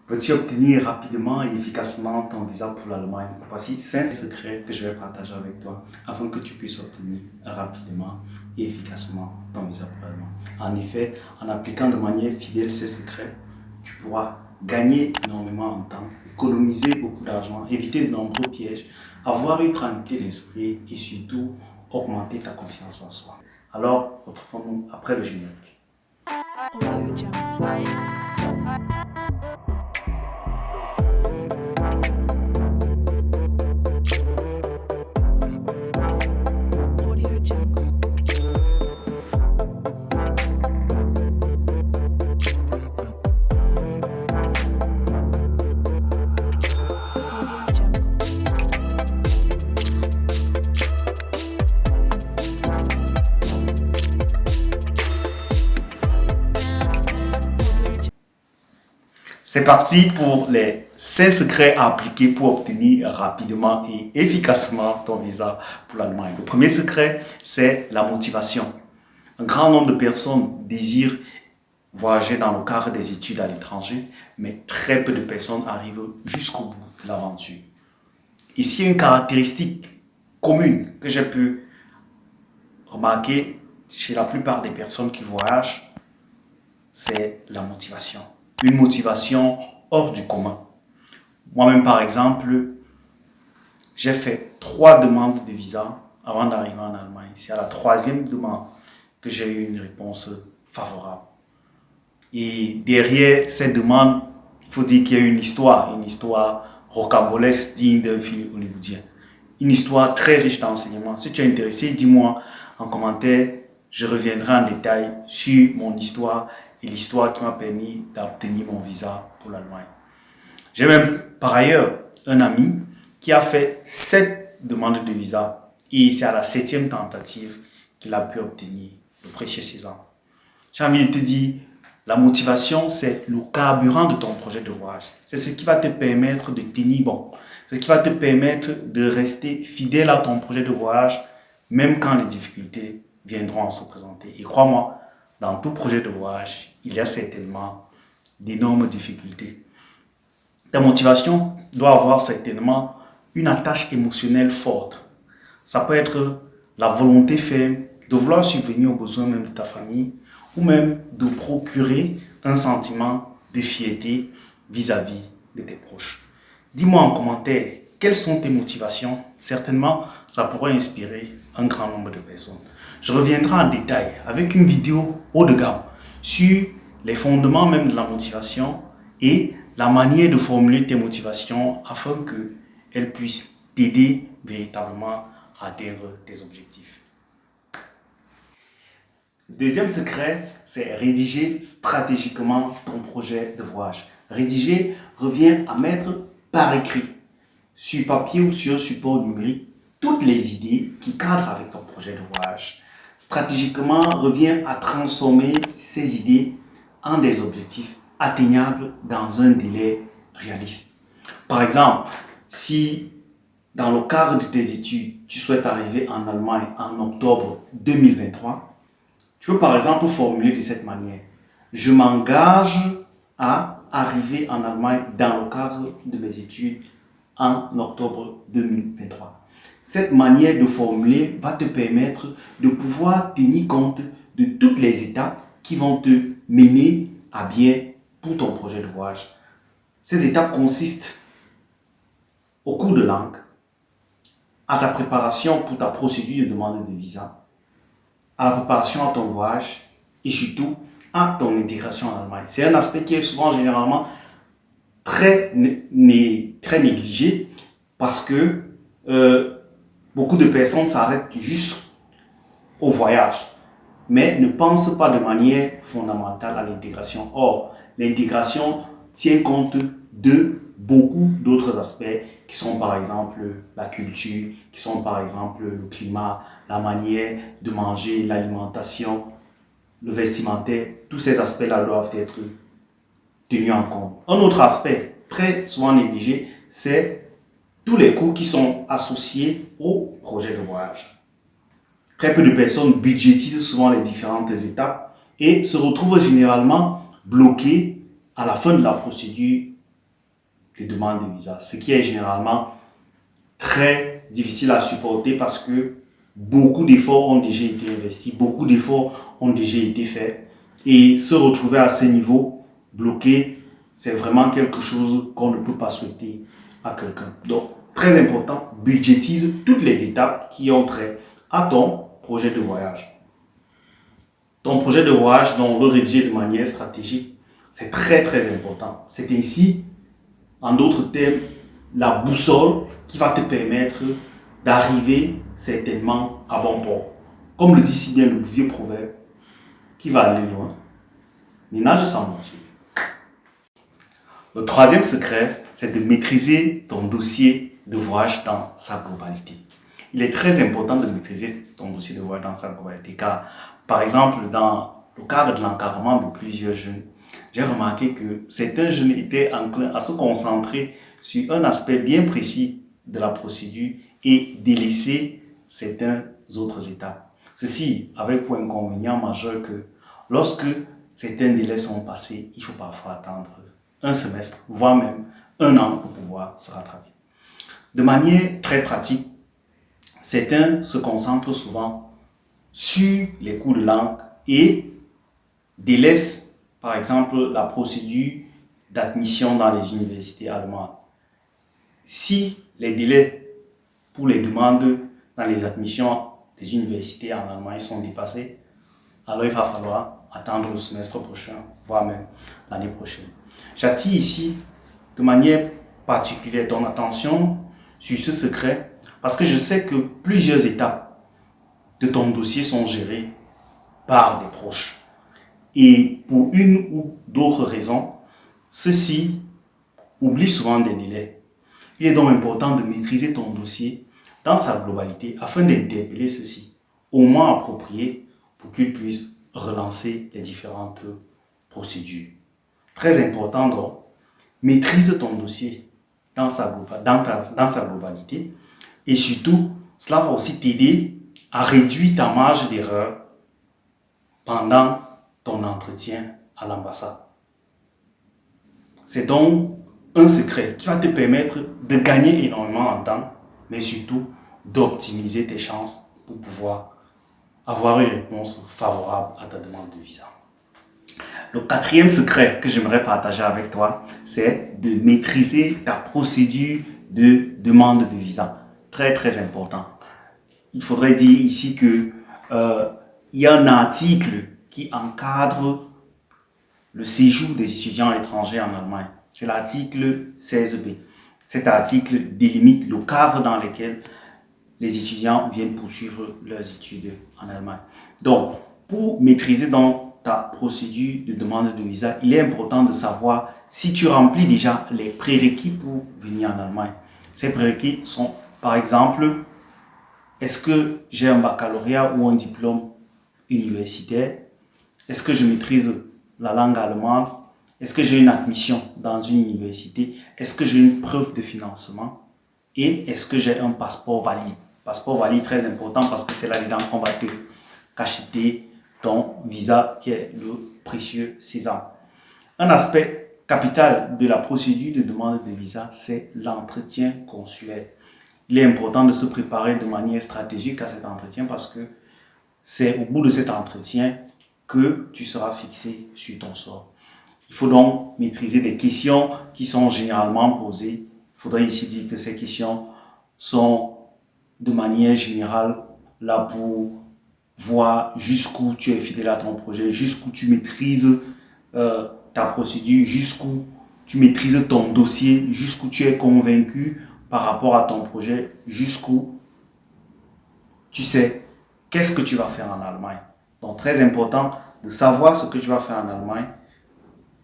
Veux-tu obtenir rapidement et efficacement ton visa pour l'Allemagne? Voici 5 secrets que je vais partager avec toi afin que tu puisses obtenir rapidement et efficacement ton visa pour l'Allemagne. En effet, en appliquant de manière fidèle ces secrets, tu pourras gagner énormément en temps, économiser beaucoup d'argent, éviter de nombreux pièges, avoir une tranquillité d'esprit et surtout augmenter ta confiance en soi. Alors, retrouvons-nous après le générique. C'est parti pour les 5 secrets à appliquer pour obtenir rapidement et efficacement ton visa pour l'Allemagne. Le premier secret, c'est la motivation. Un grand nombre de personnes désirent voyager dans le cadre des études à l'étranger, mais très peu de personnes arrivent jusqu'au bout de l'aventure. Ici, une caractéristique commune que j'ai pu remarquer chez la plupart des personnes qui voyagent, c'est la motivation. Une motivation hors du commun. Moi-même, par exemple, j'ai fait 3 demandes de visa avant d'arriver en Allemagne. C'est à la 3e demande que j'ai eu une réponse favorable. Et derrière ces demandes, il faut dire qu'il y a une histoire rocambolesque digne d'un film hollywoodien. Une histoire très riche d'enseignements. Si tu es intéressé, dis-moi en commentaire. Je reviendrai en détail sur mon histoire et l'histoire qui m'a permis d'obtenir mon visa pour l'Allemagne. J'ai même par ailleurs un ami qui a fait 7 demandes de visa et c'est à la 7e tentative qu'il a pu obtenir le précieux séjour. J'ai envie de te dire, la motivation, c'est le carburant de ton projet de voyage. C'est ce qui va te permettre de tenir bon. C'est ce qui va te permettre de rester fidèle à ton projet de voyage, même quand les difficultés viendront à se présenter. Et crois-moi, dans tout projet de voyage, il y a certainement d'énormes difficultés. Ta motivation doit avoir certainement une attache émotionnelle forte. Ça peut être la volonté ferme de vouloir subvenir aux besoins même de ta famille ou même de procurer un sentiment de fierté vis-à-vis de tes proches. Dis-moi en commentaire quelles sont tes motivations. Certainement, ça pourrait inspirer un grand nombre de personnes. Je reviendrai en détail avec une vidéo haut de gamme sur les fondements même de la motivation et la manière de formuler tes motivations afin qu'elles puissent t'aider véritablement à atteindre tes objectifs. Deuxième secret, c'est rédiger stratégiquement ton projet de voyage. Rédiger revient à mettre par écrit, sur papier ou sur support numérique, toutes les idées qui cadrent avec ton projet de voyage. Stratégiquement revient à transformer ces idées en des objectifs atteignables dans un délai réaliste. Par exemple, si dans le cadre de tes études, tu souhaites arriver en Allemagne en octobre 2023, tu peux par exemple formuler de cette manière. Je m'engage à arriver en Allemagne dans le cadre de mes études en octobre 2023. Cette manière de formuler va te permettre de pouvoir tenir compte de toutes les étapes qui vont te mener à bien pour ton projet de voyage. Ces étapes consistent au cours de langue, à ta préparation pour ta procédure de demande de visa, à la préparation à ton voyage et surtout à ton intégration en Allemagne. C'est un aspect qui est souvent généralement très négligé parce que beaucoup de personnes s'arrêtent juste au voyage, mais ne pensent pas de manière fondamentale à l'intégration. Or, l'intégration tient compte de beaucoup d'autres aspects qui sont par exemple la culture, qui sont par exemple le climat, la manière de manger, l'alimentation, le vestimentaire. Tous ces aspects-là doivent être tenus en compte. Un autre aspect très souvent négligé, c'est tous les coûts qui sont associés au projet de voyage. Très peu de personnes budgétisent souvent les différentes étapes et se retrouvent généralement bloquées à la fin de la procédure de demande de visa, ce qui est généralement très difficile à supporter parce que beaucoup d'efforts ont déjà été investis, beaucoup d'efforts ont déjà été faits et se retrouver à ce niveau bloqué, c'est vraiment quelque chose qu'on ne peut pas souhaiter à quelqu'un. Donc, très important, budgétise toutes les étapes qui ont trait à ton projet de voyage. Ton projet de voyage, donc le rédiger de manière stratégique, c'est très très important. C'est ainsi, en d'autres termes, la boussole qui va te permettre d'arriver certainement à bon port. Comme le dit si bien le vieux proverbe, qui va aller loin, mais nage sans mentir. Le troisième secret, c'est de maîtriser ton dossier de voyage dans sa globalité. Il est très important de maîtriser ton dossier de voyage dans sa globalité car, par exemple, dans le cadre de l'encadrement de plusieurs jeunes, j'ai remarqué que certains jeunes étaient enclins à se concentrer sur un aspect bien précis de la procédure et délaisser certaines autres étapes. Ceci avec pour inconvénient majeur que lorsque certains délais sont passés, il faut parfois attendre un semestre, voire même un an pour pouvoir se rattraper. De manière très pratique, certains se concentrent souvent sur les cours de langue et délaissent par exemple la procédure d'admission dans les universités allemandes. Si les délais pour les demandes dans les admissions des universités en Allemagne sont dépassés, alors il va falloir attendre le semestre prochain, voire même l'année prochaine. J'attire ici de manière particulière ton attention sur ce secret parce que je sais que plusieurs étapes de ton dossier sont gérées par des proches. Et pour une ou d'autres raisons, ceux-ci oublient souvent des délais. Il est donc important de maîtriser ton dossier dans sa globalité afin d'interpeller ceux-ci au moins approprié pour qu'ils puissent relancer les différentes procédures. Très important donc, maîtrise ton dossier dans sa globalité et surtout, cela va aussi t'aider à réduire ta marge d'erreur pendant ton entretien à l'ambassade. C'est donc un secret qui va te permettre de gagner énormément en temps, mais surtout d'optimiser tes chances pour pouvoir avoir une réponse favorable à ta demande de visa. Le quatrième secret que j'aimerais partager avec toi, c'est de maîtriser ta procédure de demande de visa. Très très important. Il faudrait dire ici que il y a un article qui encadre le séjour des étudiants étrangers en Allemagne. C'est l'article 16b. Cet article délimite le cadre dans lequel les étudiants viennent poursuivre leurs études en Allemagne. Donc, pour maîtriser donc ta procédure de demande de visa, il est important de savoir si tu remplis déjà les prérequis pour venir en Allemagne. Ces prérequis sont, par exemple, est-ce que j'ai un baccalauréat ou un diplôme universitaire? Est-ce que je maîtrise la langue allemande? Est-ce que j'ai une admission dans une université? Est-ce que j'ai une preuve de financement? Et est-ce que j'ai un passeport valide? Passeport valide très important parce que c'est là-dedans qu'on va te cacheter ton visa qui est le précieux sésame. Un aspect capital de la procédure de demande de visa, c'est l'entretien consulaire. Il est important de se préparer de manière stratégique à cet entretien parce que c'est au bout de cet entretien que tu seras fixé sur ton sort. Il faut donc maîtriser des questions qui sont généralement posées. Il faudrait ici dire que ces questions sont de manière générale là pour voir jusqu'où tu es fidèle à ton projet, jusqu'où tu maîtrises ta procédure, jusqu'où tu maîtrises ton dossier, jusqu'où tu es convaincu par rapport à ton projet, jusqu'où tu sais qu'est-ce que tu vas faire en Allemagne. Donc très important de savoir ce que tu vas faire en Allemagne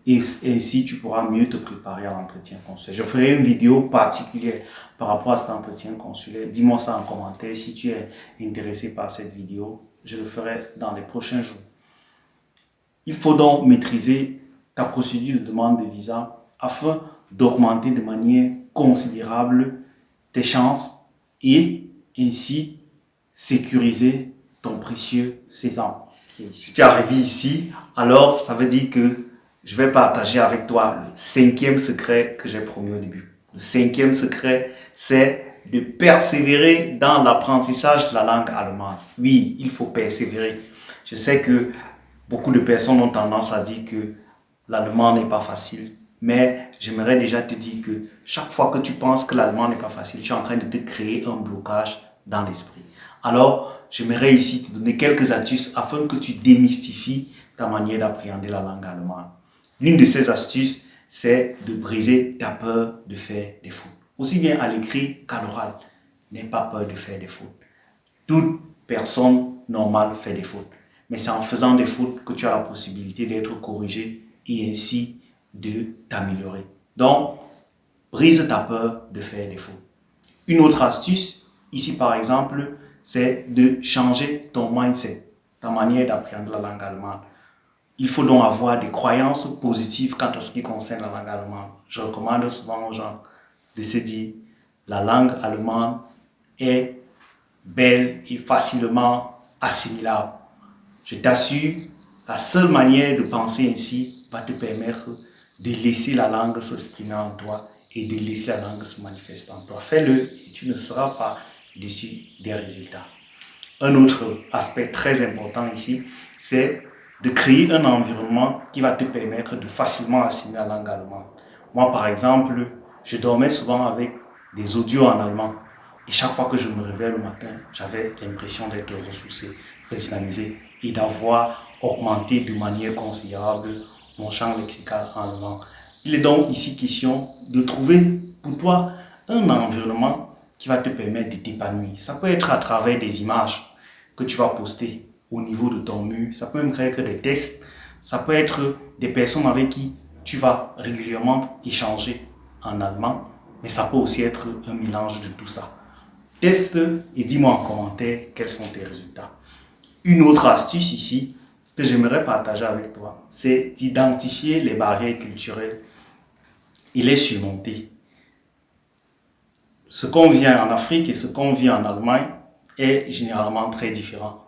et ainsi tu pourras mieux te préparer à l'entretien consulaire. Je ferai une vidéo particulière par rapport à cet entretien consulaire. Dis-moi ça en commentaire si tu es intéressé par cette vidéo. Je le ferai dans les prochains jours. Il faut donc maîtriser ta procédure de demande de visa afin d'augmenter de manière considérable tes chances et ainsi sécuriser ton précieux sésame. Si tu es arrivé ici, alors ça veut dire que je vais partager avec toi le cinquième secret que j'ai promis au début. Le cinquième secret, c'est de persévérer dans l'apprentissage de la langue allemande. Oui, il faut persévérer. Je sais que beaucoup de personnes ont tendance à dire que l'allemand n'est pas facile, mais j'aimerais déjà te dire que chaque fois que tu penses que l'allemand n'est pas facile, tu es en train de te créer un blocage dans l'esprit. Alors, j'aimerais ici te donner quelques astuces afin que tu démystifies ta manière d'appréhender la langue allemande. L'une de ces astuces, c'est de briser ta peur de faire des fautes. Aussi bien à l'écrit qu'à l'oral. N'aie pas peur de faire des fautes. Toute personne normale fait des fautes. Mais c'est en faisant des fautes que tu as la possibilité d'être corrigé et ainsi de t'améliorer. Donc, brise ta peur de faire des fautes. Une autre astuce, ici par exemple, c'est de changer ton mindset, ta manière d'appréhender la langue allemande. Il faut donc avoir des croyances positives quant à ce qui concerne la langue allemande. Je recommande souvent aux gens de se dire la langue allemande est belle et facilement assimilable. Je t'assure, la seule manière de penser ainsi va te permettre de laisser la langue s'exprimer en toi et de laisser la langue se manifester en toi. Fais-le et tu ne seras pas déçu des résultats. Un autre aspect très important ici, c'est de créer un environnement qui va te permettre de facilement assimiler la langue allemande. Moi, par exemple, je dormais souvent avec des audios en allemand. Et chaque fois que je me réveillais le matin, j'avais l'impression d'être ressourcé, redynamisé et d'avoir augmenté de manière considérable mon champ lexical en allemand. Il est donc ici question de trouver pour toi un environnement qui va te permettre de t'épanouir. Ça peut être à travers des images que tu vas poster au niveau de ton mur. Ça peut même être des textes. Ça peut être des personnes avec qui tu vas régulièrement échanger en allemand. Mais ça peut aussi être un mélange de tout ça. Teste et dis-moi en commentaire quels sont tes résultats. Une autre astuce ici que j'aimerais partager avec toi, c'est d'identifier les barrières culturelles et les surmonter. Ce qu'on vit en Afrique et ce qu'on vit en Allemagne est généralement très différent.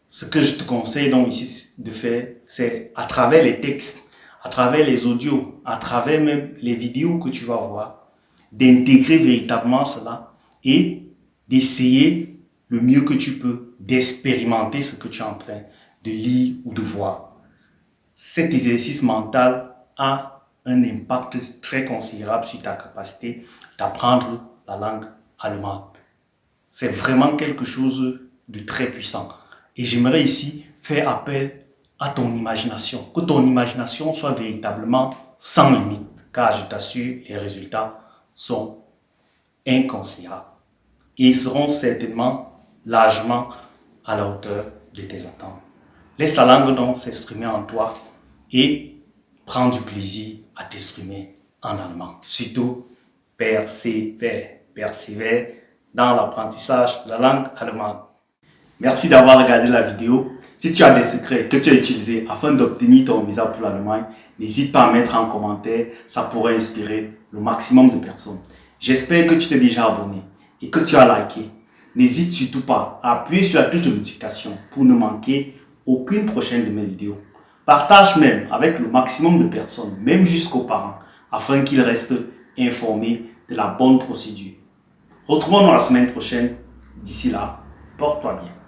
Ce que je te conseille donc ici de faire, c'est à travers les textes, à travers les audios, à travers même les vidéos que tu vas voir, d'intégrer véritablement cela et d'essayer le mieux que tu peux, d'expérimenter ce que tu es en train de lire ou de voir. Cet exercice mental a un impact très considérable sur ta capacité d'apprendre la langue allemande. C'est vraiment quelque chose de très puissant. Et j'aimerais ici faire appel à ton imagination. Que ton imagination soit véritablement sans limite. Car je t'assure, les résultats sont inconsidérables. Et ils seront certainement largement à la hauteur de tes attentes. Laisse la langue donc s'exprimer en toi et prends du plaisir à t'exprimer en allemand. Surtout, persévère dans l'apprentissage de la langue allemande. Merci d'avoir regardé la vidéo. Si tu as des secrets que tu as utilisés afin d'obtenir ton visa pour l'Allemagne, n'hésite pas à mettre en commentaire, ça pourrait inspirer le maximum de personnes. J'espère que tu t'es déjà abonné et que tu as liké. N'hésite surtout pas à appuyer sur la touche de notification pour ne manquer aucune prochaine de mes vidéos. Partage même avec le maximum de personnes, même jusqu'aux parents, afin qu'ils restent informés de la bonne procédure. Retrouvons-nous la semaine prochaine. D'ici là, porte-toi bien.